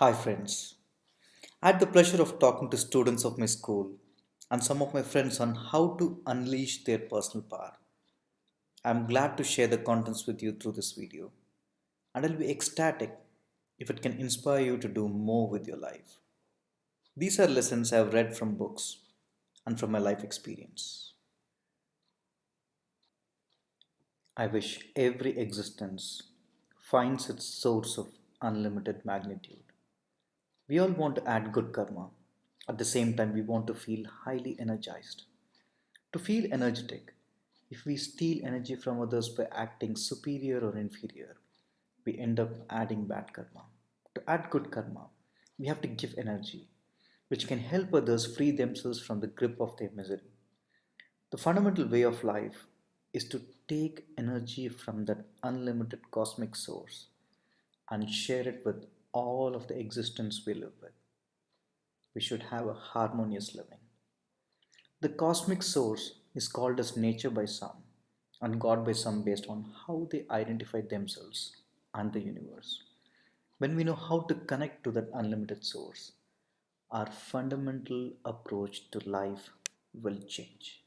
Hi friends. I had the pleasure of talking to students of my school and some of my friends on how to unleash their personal power. I'm glad to share the contents with you through this video, and I'll be ecstatic if it can inspire you to do more with your life. These are lessons I've read from books and from my life experience. I wish every existence finds its source of unlimited magnitude. We all want to add good karma. At the same time, we want to feel highly energized. To feel energetic, if we steal energy from others by acting superior or inferior, we end up adding bad karma. To add good karma, we have to give energy, which can help others free themselves from the grip of their misery. The fundamental way of life is to take energy from that unlimited cosmic source and share it with all of the existence we live with. We should have a harmonious living. The cosmic source is called as nature by some and God by some based on how they identify themselves and the universe. When we know how to connect to that unlimited source, our fundamental approach to life will change.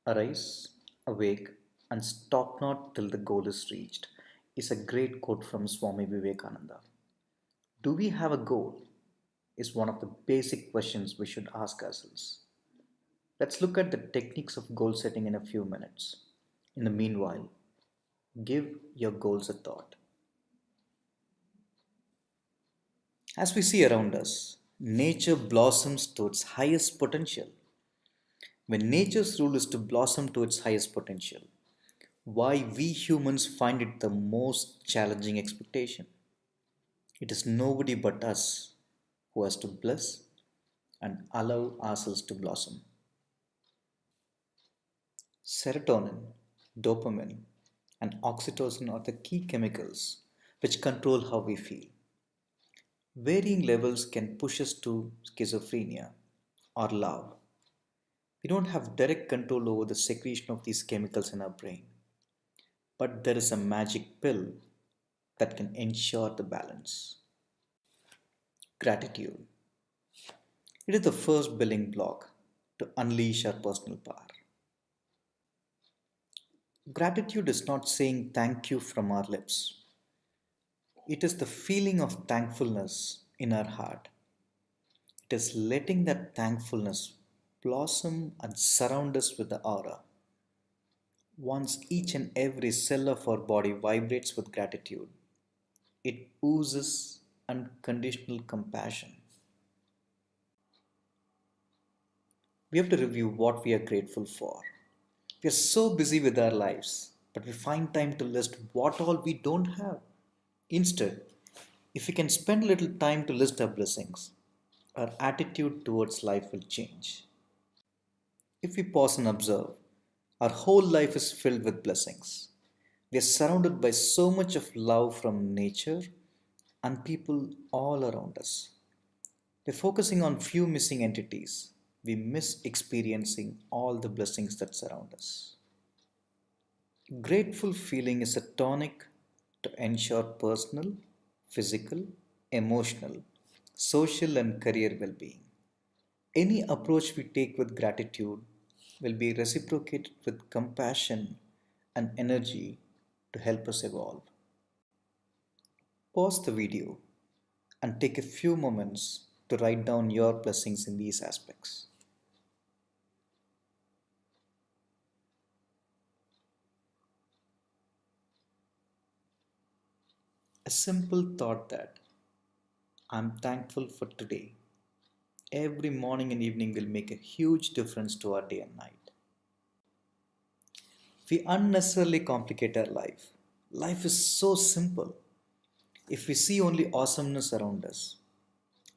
Arise, awake, and stop not till the goal is reached is a great quote from Swami Vivekananda. Do we have a goal? Is one of the basic questions we should ask ourselves. Let's look at the techniques of goal setting in a few minutes. In the meanwhile, give your goals a thought. As we see around us, nature blossoms to its highest potential. When nature's rule is to blossom to its highest potential, why we humans find it the most challenging expectation? It is nobody but us who has to bless and allow ourselves to blossom. Serotonin, dopamine, and oxytocin are the key chemicals which control how we feel. Varying levels can push us to schizophrenia or love. We don't have direct control over the secretion of these chemicals in our brain, but there is a magic pill that can ensure the balance. Gratitude. It is the first building block to unleash our personal power. Gratitude is not saying thank you from our lips. It is the feeling of thankfulness in our heart. It is letting that thankfulness blossom and surround us with the aura. Once each and every cell of our body vibrates with gratitude, it oozes unconditional compassion. We have to review what we are grateful for. We are so busy with our lives, but we find time to list what all we don't have. Instead, if we can spend a little time to list our blessings, our attitude towards life will change. If we pause and observe, our whole life is filled with blessings. We are surrounded by so much of love from nature and people all around us. By focusing on few missing entities, we miss experiencing all the blessings that surround us. Grateful feeling is a tonic to ensure personal, physical, emotional, social, and career well being. Any approach we take with gratitude will be reciprocated with compassion and energy to help us evolve. Pause the video and take a few moments to write down your blessings in these aspects. A simple thought that I'm thankful for today. Every morning and evening will make a huge difference to our day and night. We unnecessarily complicate our life. Life is so simple. If we see only awesomeness around us,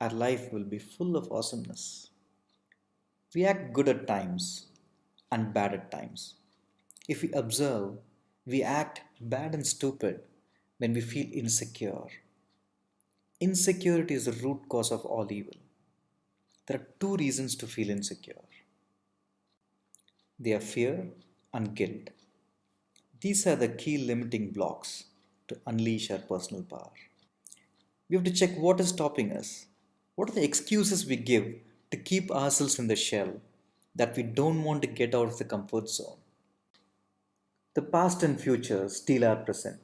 our life will be full of awesomeness. We act good at times and bad at times. If we observe, we act bad and stupid when we feel insecure. Insecurity is the root cause of all evil. There are two reasons to feel insecure. They are fear and guilt. These are the key limiting blocks to unleash our personal power. We have to check what is stopping us. What are the excuses we give to keep ourselves in the shell that we don't want to get out of the comfort zone? The past and future steal our present.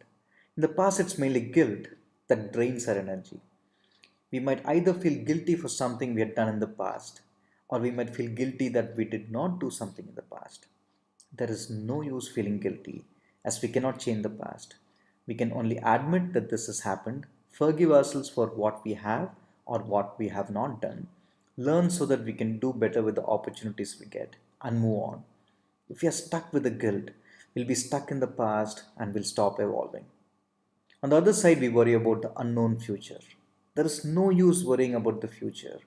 In the past, it's mainly guilt that drains our energy. We might either feel guilty for something we had done in the past, or we might feel guilty that we did not do something in the past. There is no use feeling guilty, as we cannot change the past. We can only admit that this has happened, forgive ourselves for what we have or what we have not done, learn so that we can do better with the opportunities we get, and move on. If we are stuck with the guilt, we'll be stuck in the past and will stop evolving. On the other side, we worry about the unknown future. There is no use worrying about the future,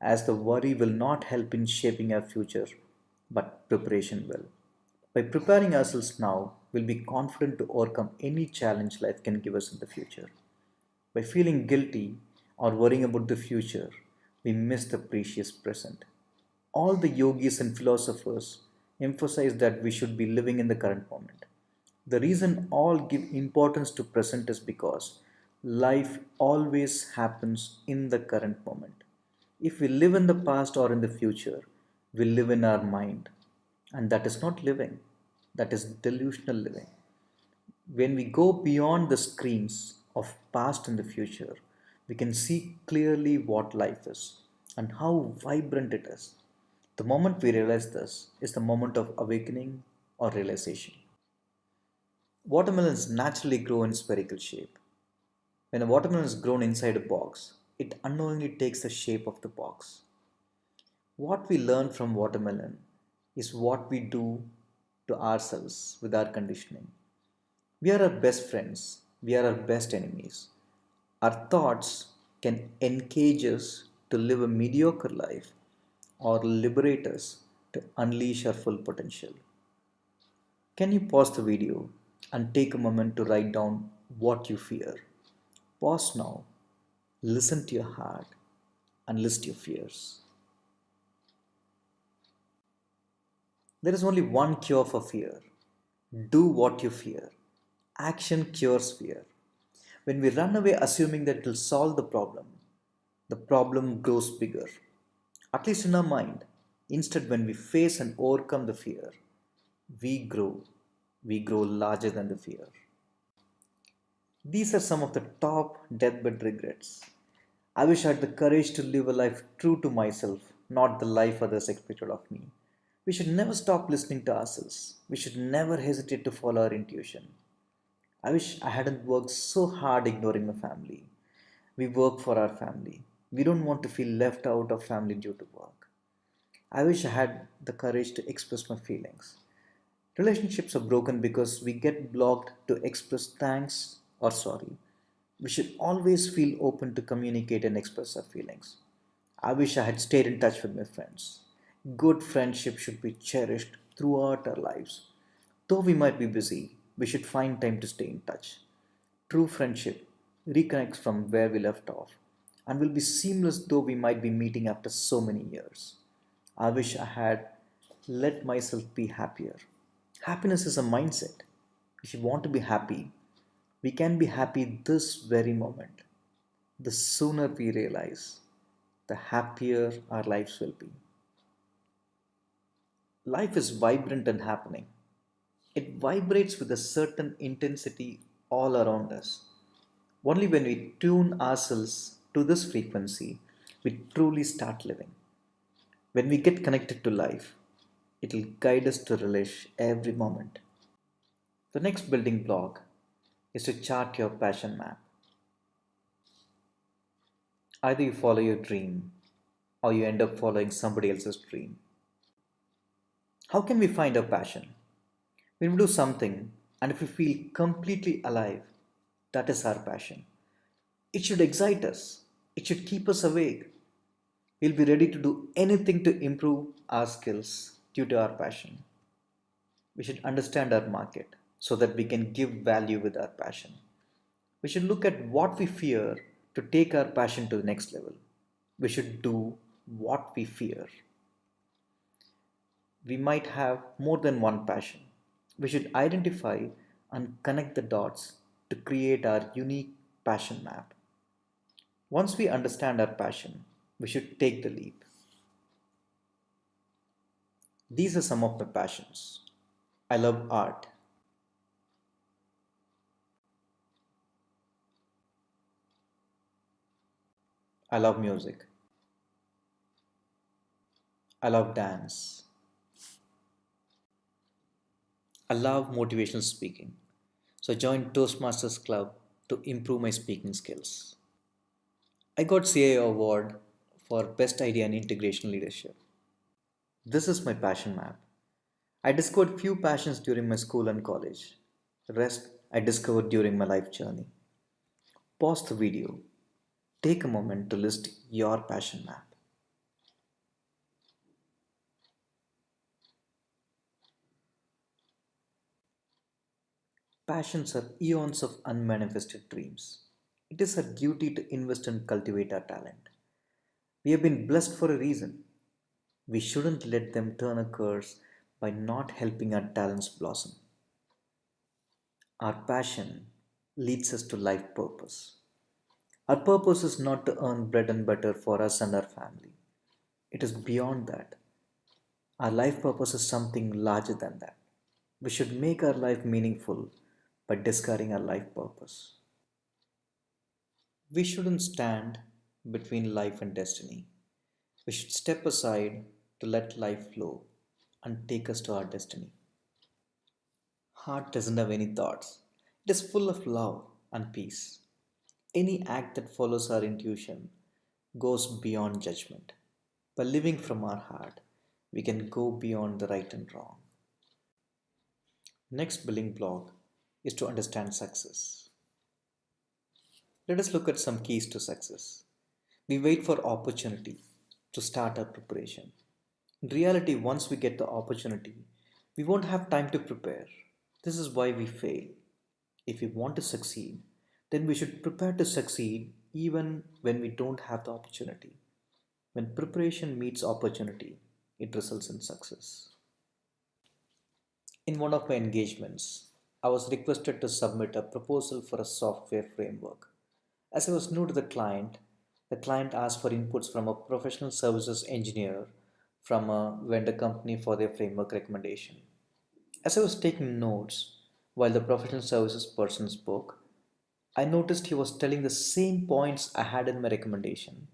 as the worry will not help in shaping our future, but preparation will. By preparing ourselves now, we'll be confident to overcome any challenge life can give us in the future. By feeling guilty or worrying about the future, we miss the precious present. All the yogis and philosophers emphasize that we should be living in the current moment. The reason all give importance to present is because life always happens in the current moment. If we live in the past or in the future, we live in our mind. And that is not living, that is delusional living. When we go beyond the screens of past and the future, we can see clearly what life is and how vibrant it is. The moment we realize this is the moment of awakening or realization. Watermelons naturally grow in spherical shape. When a watermelon is grown inside a box, it unknowingly takes the shape of the box. What we learn from watermelon is what we do to ourselves with our conditioning. We are our best friends, we are our best enemies. Our thoughts can engage us to live a mediocre life or liberate us to unleash our full potential. Can you pause the video and take a moment to write down what you fear? Pause now, listen to your heart, and list your fears. There is only one cure for fear. Do what you fear. Action cures fear. When we run away assuming that it will solve the problem grows bigger. At least in our mind. Instead, when we face and overcome the fear, we grow. We grow larger than the fear. These are some of the top deathbed regrets. I wish I had the courage to live a life true to myself, not the life others expected of me. We should never stop listening to ourselves. We should never hesitate to follow our intuition. I wish I hadn't worked so hard ignoring my family. We work for our family. We don't want to feel left out of family due to work. I wish I had the courage to express my feelings. Relationships are broken because we get blocked to express thanks or sorry. We should always feel open to communicate and express our feelings. I wish I had stayed in touch with my friends. Good friendship should be cherished throughout our lives. Though we might be busy, we should find time to stay in touch. True friendship reconnects from where we left off and will be seamless though we might be meeting after so many years. I wish I had let myself be happier. Happiness is a mindset. If you want to be happy, we can be happy this very moment. The sooner we realize, the happier our lives will be. Life is vibrant and happening. It vibrates with a certain intensity all around us. Only when we tune ourselves to this frequency, we truly start living. When we get connected to life, it will guide us to relish every moment. The next building block is to chart your passion map. Either you follow your dream or you end up following somebody else's dream. How can we find our passion? When we do something and if we feel completely alive, that is our passion. It should excite us, it should keep us awake. We'll be ready to do anything to improve our skills due to our passion. We should understand our market so that we can give value with our passion. We should look at what we fear to take our passion to the next level. We should do what we fear. We might have more than one passion. We should identify and connect the dots to create our unique passion map. Once we understand our passion, we should take the leap. These are some of my passions. I love art. I love music. I love dance. I love motivational speaking. So I joined Toastmasters Club to improve my speaking skills. I got CA award for Best Idea in Integration Leadership. This is my passion map. I discovered few passions during my school and college. The rest I discovered during my life journey. Pause the video. Take a moment to list your passion map. Passions are eons of unmanifested dreams. It is our duty to invest and cultivate our talent. We have been blessed for a reason. We shouldn't let them turn a curse by not helping our talents blossom. Our passion leads us to life purpose. Our purpose is not to earn bread and butter for us and our family. It is beyond that. Our life purpose is something larger than that. We should make our life meaningful by discarding our life purpose. We shouldn't stand between life and destiny. We should step aside to let life flow and take us to our destiny. Heart doesn't have any thoughts. It is full of love and peace. Any act that follows our intuition goes beyond judgment. By living from our heart, we can go beyond the right and wrong. Next building block is to understand success. Let us look at some keys to success. We wait for opportunity to start our preparation. In reality, once we get the opportunity, we won't have time to prepare. This is why we fail. If we want to succeed, then we should prepare to succeed even when we don't have the opportunity. When preparation meets opportunity, it results in success. In one of my engagements, I was requested to submit a proposal for a software framework. As I was new to the client asked for inputs from a professional services engineer from a vendor company for their framework recommendation. As I was taking notes while the professional services person spoke, I noticed he was telling the same points I had in my recommendation,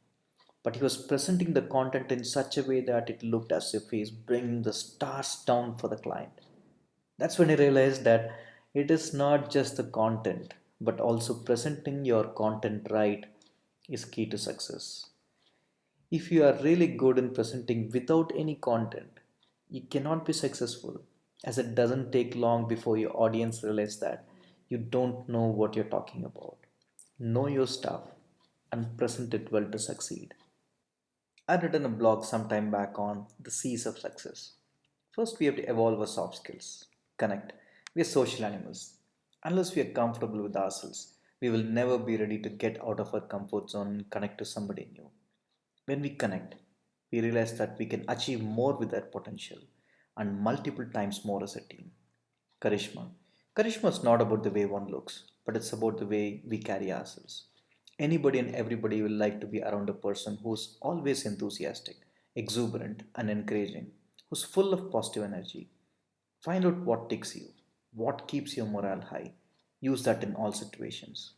but he was presenting the content in such a way that it looked as if he is bringing the stars down for the client. That's when I realized that it is not just the content, but also presenting your content right is key to success. If you are really good in presenting without any content, you cannot be successful, as it doesn't take long before your audience realize that you don't know what you're talking about. Know your stuff and present it well to succeed. I'd written a blog some time back on the C's of success. First, we have to evolve our soft skills. Connect. We are social animals. Unless we are comfortable with ourselves, we will never be ready to get out of our comfort zone and connect to somebody new. When we connect, we realize that we can achieve more with our potential and multiple times more as a team. Charisma. Charisma is not about the way one looks, but it's about the way we carry ourselves. Anybody and everybody will like to be around a person who's always enthusiastic, exuberant, and encouraging, who's full of positive energy. Find out what ticks you, what keeps your morale high. Use that in all situations.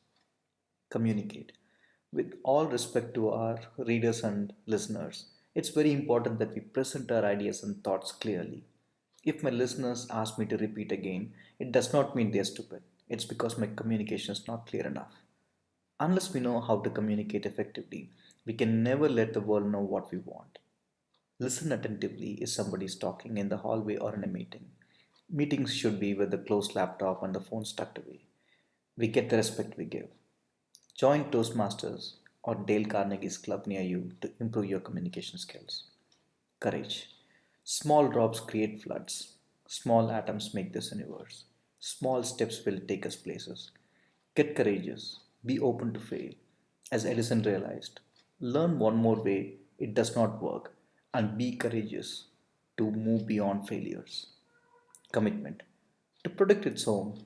Communicate. With all respect to our readers and listeners, it's very important that we present our ideas and thoughts clearly. If my listeners ask me to repeat again, it does not mean they're stupid. It's because my communication is not clear enough. Unless we know how to communicate effectively, we can never let the world know what we want. Listen attentively if somebody is talking in the hallway or in a meeting. Meetings should be with the closed laptop and the phone tucked away. We get the respect we give. Join Toastmasters or Dale Carnegie's club near you to improve your communication skills. Courage. Small drops create floods. Small atoms make this universe. Small steps will take us places. Get courageous. Be open to fail. As Edison realized, learn one more way it does not work and be courageous to move beyond failures. Commitment. To protect its home,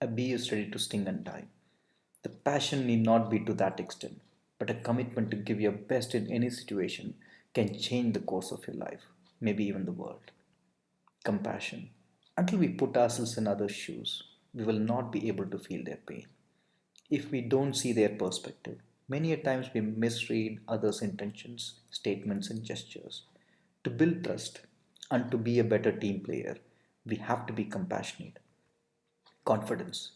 a bee is ready to sting and die. The passion need not be to that extent, but a commitment to give your best in any situation can change the course of your life, maybe even the world. Compassion. Until we put ourselves in others' shoes, we will not be able to feel their pain. If we don't see their perspective, many a times we misread others' intentions, statements, and gestures. To build trust and to be a better team player, we have to be compassionate. Confidence.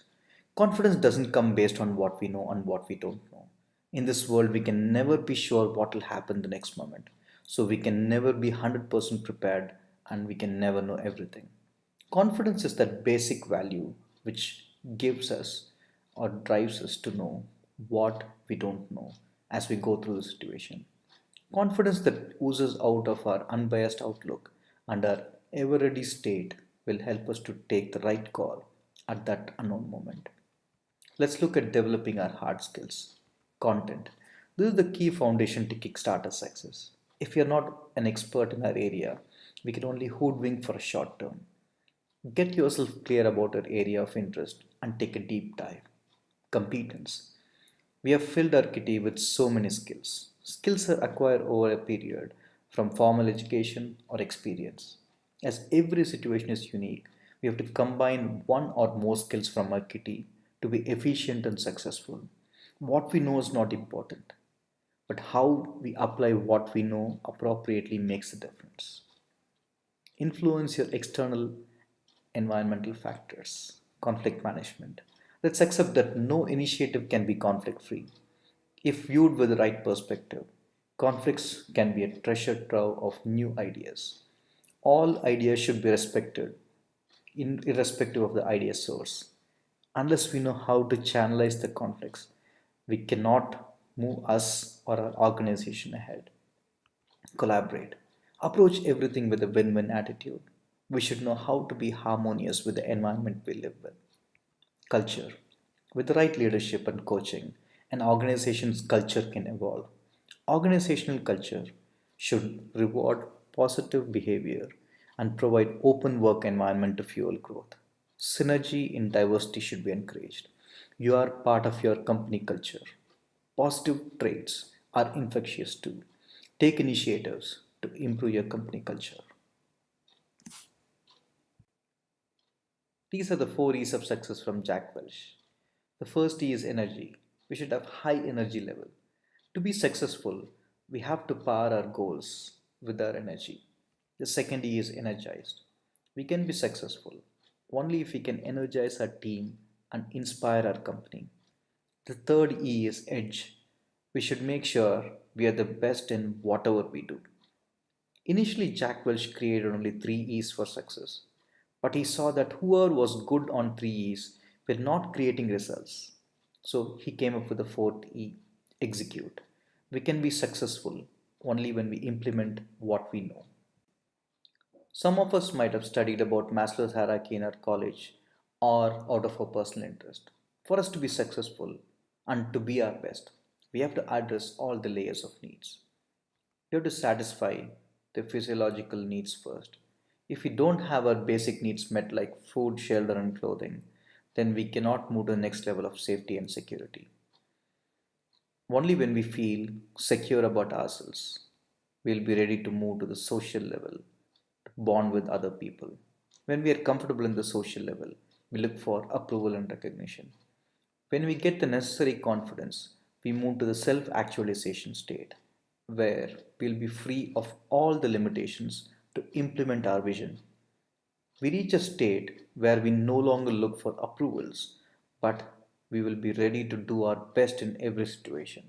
Confidence doesn't come based on what we know and what we don't know. In this world, we can never be sure what will happen the next moment. So we can never be 100% prepared and we can never know everything. Confidence is that basic value which gives us or drives us to know what we don't know as we go through the situation. Confidence that oozes out of our unbiased outlook and our ever ready state will help us to take the right call at that unknown moment. Let's look at developing our hard skills. Content. This is the key foundation to kickstart our success. If you're not an expert in our area, we can only hoodwink for a short term. Get yourself clear about your area of interest and take a deep dive. Competence. We have filled our kitty with so many skills. Skills are acquired over a period from formal education or experience. As every situation is unique, we have to combine one or more skills from our kitty to be efficient and successful. What we know is not important, but how we apply what we know appropriately makes a difference. Influence your external environmental factors. Conflict management. Let's accept that no initiative can be conflict free. If viewed with the right perspective, conflicts can be a treasure trove of new ideas. All ideas should be respected, irrespective of the idea source. Unless we know how to channelize the conflicts, we cannot move us or our organization ahead. Collaborate. Approach everything with a win win attitude. We should know how to be harmonious with the environment we live with. Culture. With the right leadership and coaching, an organization's culture can evolve. Organizational culture should reward positive behavior and provide open work environment to fuel growth. Synergy in diversity should be encouraged. You are part of your company culture. Positive traits are infectious too. Take initiatives to improve your company culture. These are the four E's of success from Jack Welch. The first E is energy. We should have high energy level. To be successful, we have to power our goals with our energy. The second E is energized. We can be successful only if we can energize our team and inspire our company. The third E is edge. We should make sure we are the best in whatever we do. Initially, Jack Welch created only three E's for success, but he saw that whoever was good on three E's were not creating results. So he came up with the fourth E, execute. We can be successful only when we implement what we know. Some of us might have studied about Maslow's hierarchy in our college or out of our personal interest. For us to be successful and to be our best, we have to address all the layers of needs. We have to satisfy the physiological needs first. If we don't have our basic needs met, like food, shelter, and clothing, then we cannot move to the next level of safety and security. Only when we feel secure about ourselves, we'll be ready to move to the social level, to bond with other people. When we are comfortable in the social level, we look for approval and recognition. When we get the necessary confidence, we move to the self actualization state, where we'll be free of all the limitations to implement our vision. We reach a state where we no longer look for approvals, but we will be ready to do our best in every situation.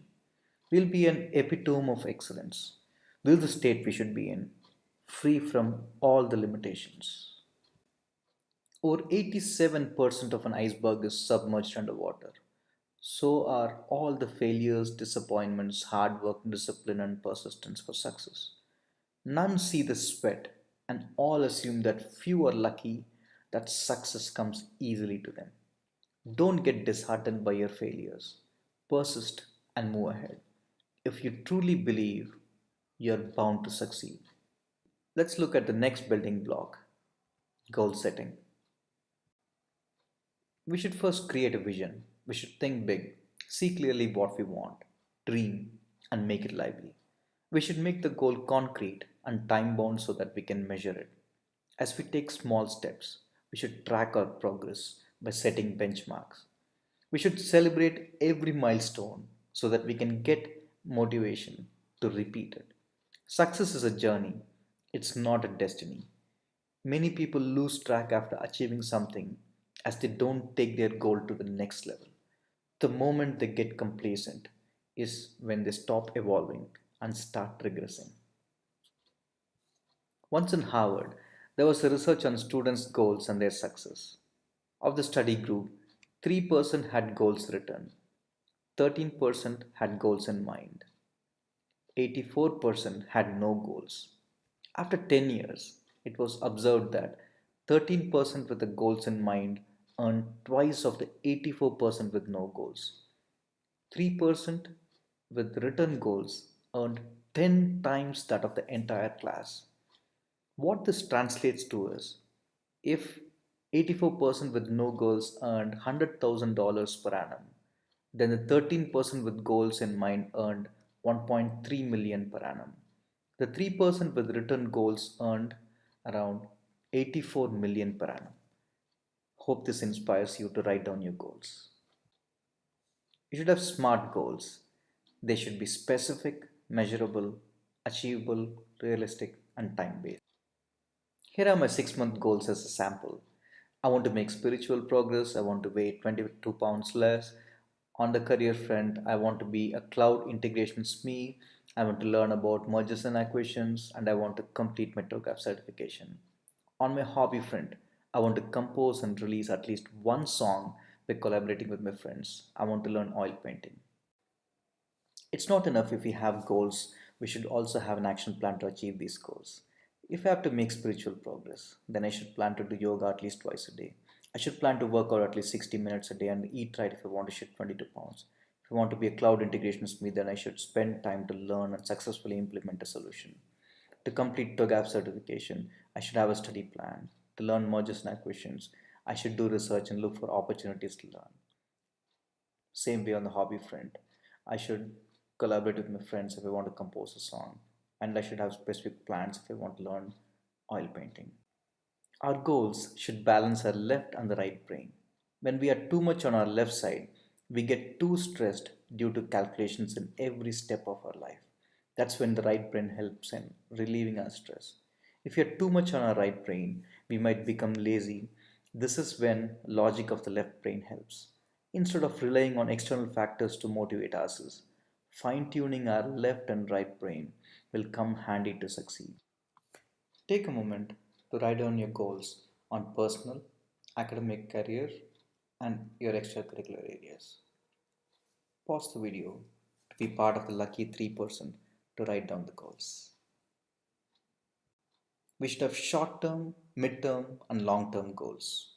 We'll be an epitome of excellence. This is the state we should be in, free from all the limitations. Over 87% of an iceberg is submerged underwater. So are all the failures, disappointments, hard work, discipline, and persistence for success. None see the sweat, and all assume that few are lucky that success comes easily to them. Don't get disheartened by your failures. Persist and move ahead. If you truly believe, you're bound to succeed. Let's look at the next building block, goal setting. We should first create a vision. We should think big, see clearly what we want, dream, and make it lively. We should make the goal concrete and time bound so that we can measure it. As we take small steps, we should track our progress by setting benchmarks. We should celebrate every milestone so that we can get motivation to repeat it. Success is a journey, it's not a destiny. Many people lose track after achieving something as they don't take their goal to the next level. The moment they get complacent is when they stop evolving and start regressing. Once in Harvard, there was a research on students' goals and their success. Of the study group, 3% had goals written, 13% had goals in mind, 84% had no goals. After 10 years, it was observed that 13% with the goals in mind earned twice of the 84% with no goals. 3% with written goals earned 10 times that of the entire class. What this translates to is if 84% with no goals earned $100,000 per annum, then the 13% with goals in mind earned 1.3 million per annum. The 3% with written goals earned around 84 million per annum. Hope this inspires you to write down your goals. You should have SMART goals. They should be specific, measurable, achievable, realistic, and time based. Here are my 6-month goals as a sample. I want to make spiritual progress. I want to weigh 22 pounds less. On the career front, I want to be a cloud integration SME. I want to learn about mergers and acquisitions, and I want to complete my TOGAF certification. On my hobby front, I want to compose and release at least one song by collaborating with my friends. I want to learn oil painting. It's not enough if we have goals, we should also have an action plan to achieve these goals. If I have to make spiritual progress, then I should plan to do yoga at least twice a day. I should plan to work out at least 60 minutes a day and eat right if I want to shed 22 pounds. If I want to be a cloud integration SME, then I should spend time to learn and successfully implement a solution. To complete TOGAF certification, I should have a study plan. To learn mergers and acquisitions, I should do research and look for opportunities to learn. Same way on the hobby front. I should collaborate with my friends if I want to compose a song, and I should have specific plans if I want to learn oil painting. Our goals should balance our left and the right brain. When we are too much on our left side, we get too stressed due to calculations in every step of our life. That's when the right brain helps in relieving our stress. If we are too much on our right brain, we might become lazy. This is when logic of the left brain helps. Instead of relying on external factors to motivate ourselves, fine tuning our left and right brain will come handy to succeed. Take a moment to write down your goals on personal, academic, career, and your extracurricular areas. Pause the video to be part of the lucky 3% to write down the goals. We should have short term, mid term, and long term goals.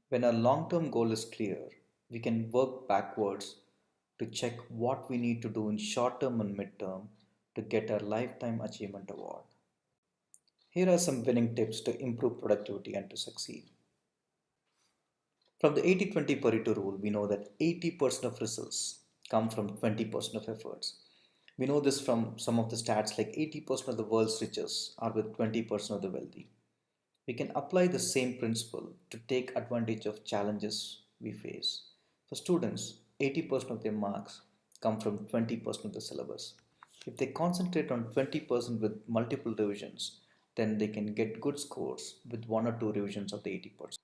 When our long term goal is clear, we can work backwards to check what we need to do in short term and mid term to get our lifetime achievement award. Here are some winning tips to improve productivity and to succeed. From the 80-20 Pareto rule, we know that 80% of results come from 20% of efforts. We know this from some of the stats like 80% of the world's riches are with 20% of the wealthy. We can apply the same principle to take advantage of challenges we face. For students, 80% of their marks come from 20% of the syllabus. If they concentrate on 20% with multiple revisions, then they can get good scores with one or two revisions of the 80%.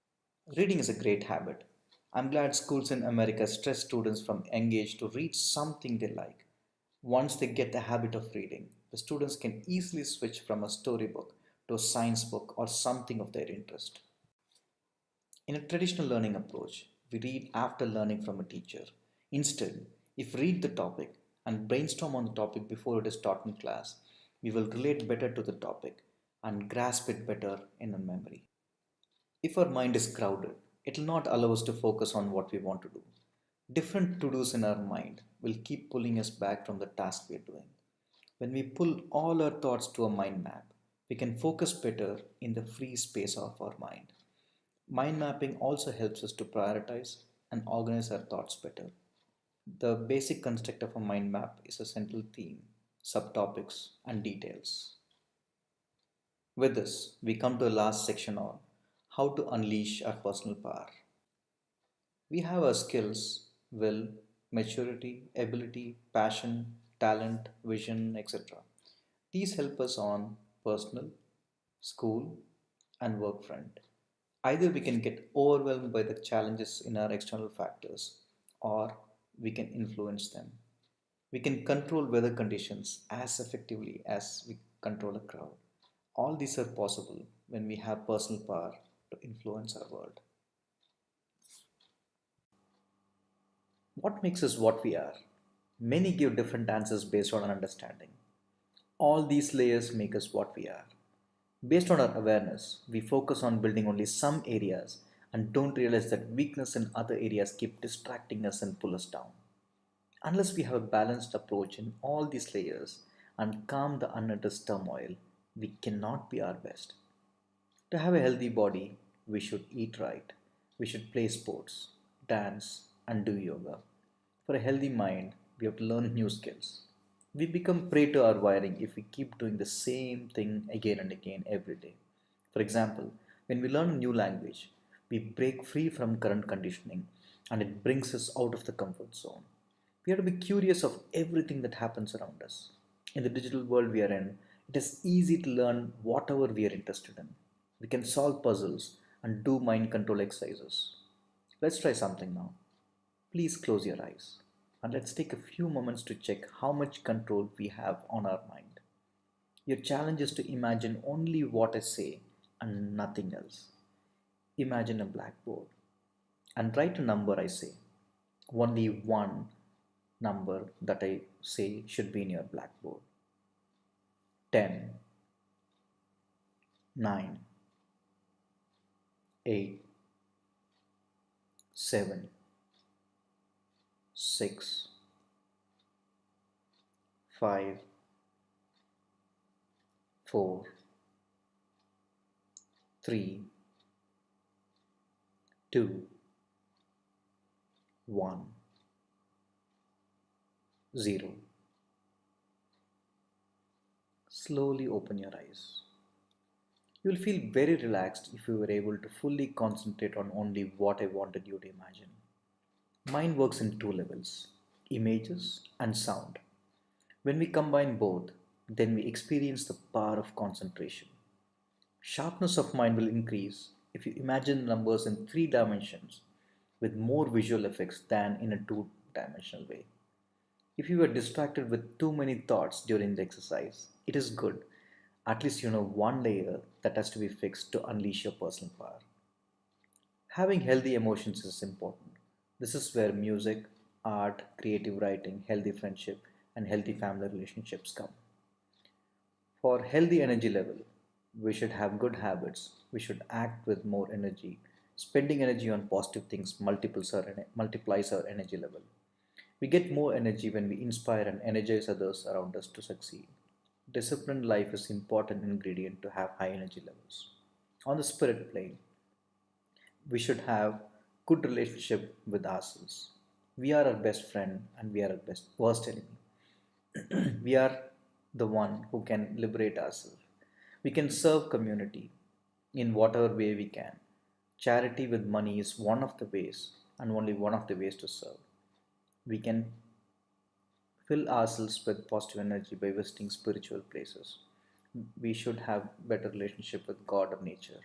Reading is a great habit. I'm glad schools in America stress students from young age to read something they like. Once they get the habit of reading, the students can easily switch from a storybook to a science book or something of their interest. In a traditional learning approach, we read after learning from a teacher. Instead, if we read the topic and brainstorm on the topic before it is taught in class, we will relate better to the topic and grasp it better in our memory. If our mind is crowded, it will not allow us to focus on what we want to do. Different to dos in our mind will keep pulling us back from the task we are doing. When we pull all our thoughts to a mind map, we can focus better in the free space of our mind. Mind mapping also helps us to prioritize and organize our thoughts better. The basic construct of a mind map is a central theme, subtopics, and details. With this, we come to the last section on how to unleash our personal power. We have our skills, will, maturity, ability, passion, talent, vision, etc. These help us on personal, school, and work front. Either we can get overwhelmed by the challenges in our external factors, or we can influence them. We can control weather conditions as effectively as we control a crowd. All these are possible when we have personal power to influence our world. What makes us what we are? Many give different answers based on our understanding. All these layers make us what we are. Based on our awareness, we focus on building only some areas and don't realize that weakness in other areas keep distracting us and pull us down. Unless we have a balanced approach in all these layers and calm the unnoticed turmoil, we cannot be our best. To have a healthy body, we should eat right. We should play sports, dance, and do yoga. For a healthy mind, we have to learn new skills. We become prey to our wiring if we keep doing the same thing again and again every day. For example, when we learn a new language, we break free from current conditioning and it brings us out of the comfort zone. We have to be curious of everything that happens around us. In the digital world we are in, it is easy to learn whatever we are interested in. We can solve puzzles and do mind control exercises. Let's try something now. Please close your eyes and let's take a few moments to check how much control we have on our mind. Your challenge is to imagine only what I say and nothing else. Imagine a blackboard and write a number I say. Only one number that I say should be in your blackboard. 10, 9, 8, 7, 6, 5, 4, 3, 2, 1, 0. Slowly open your eyes. You will feel very relaxed if you were able to fully concentrate on only what I wanted you to imagine. Mind works in two levels, images and sound. When we combine both, then we experience the power of concentration. Sharpness of mind will increase if you imagine numbers in three dimensions with more visual effects than in a two-dimensional way. If you are distracted with too many thoughts during the exercise, it is good. At least you know one layer that has to be fixed to unleash your personal power. Having healthy emotions is important. This is where music, art, creative writing, healthy friendship, and healthy family relationships come. For healthy energy level, we should have good habits. We should act with more energy. Spending energy on positive things multiplies our energy level. We get more energy when we inspire and energize others around us to succeed. Disciplined life is an important ingredient to have high energy levels. On the spirit plane, we should have good relationship with ourselves. We are our best friend and we are our best worst enemy. We are the one who can liberate ourselves. We can serve community in whatever way we can. Charity with money is one of the ways and only one of the ways to serve. We can fill ourselves with positive energy by visiting spiritual places. We should have better relationship with God or nature.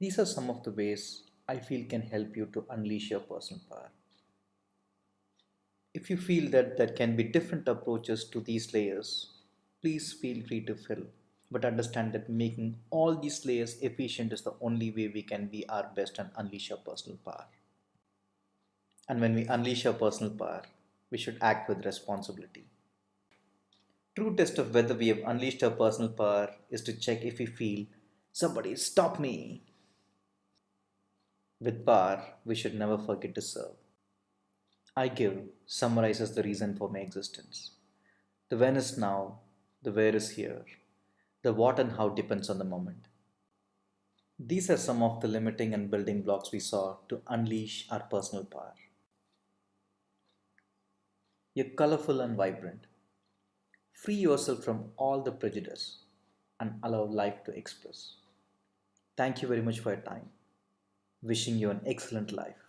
These are some of the ways I feel can help you to unleash your personal power. If you feel that there can be different approaches to these layers, please feel free to fill. But understand that making all these layers efficient is the only way we can be our best and unleash our personal power. And when we unleash our personal power, we should act with responsibility. True test of whether we have unleashed our personal power is to check if we feel somebody stop me. With power, we should never forget to serve. I give summarizes the reason for my existence. The when is now, the where is here, the what and how depends on the moment. These are some of the limiting and building blocks we saw to unleash our personal power. You're colorful and vibrant. Free yourself from all the prejudice and allow life to express. Thank you very much for your time. Wishing you an excellent life.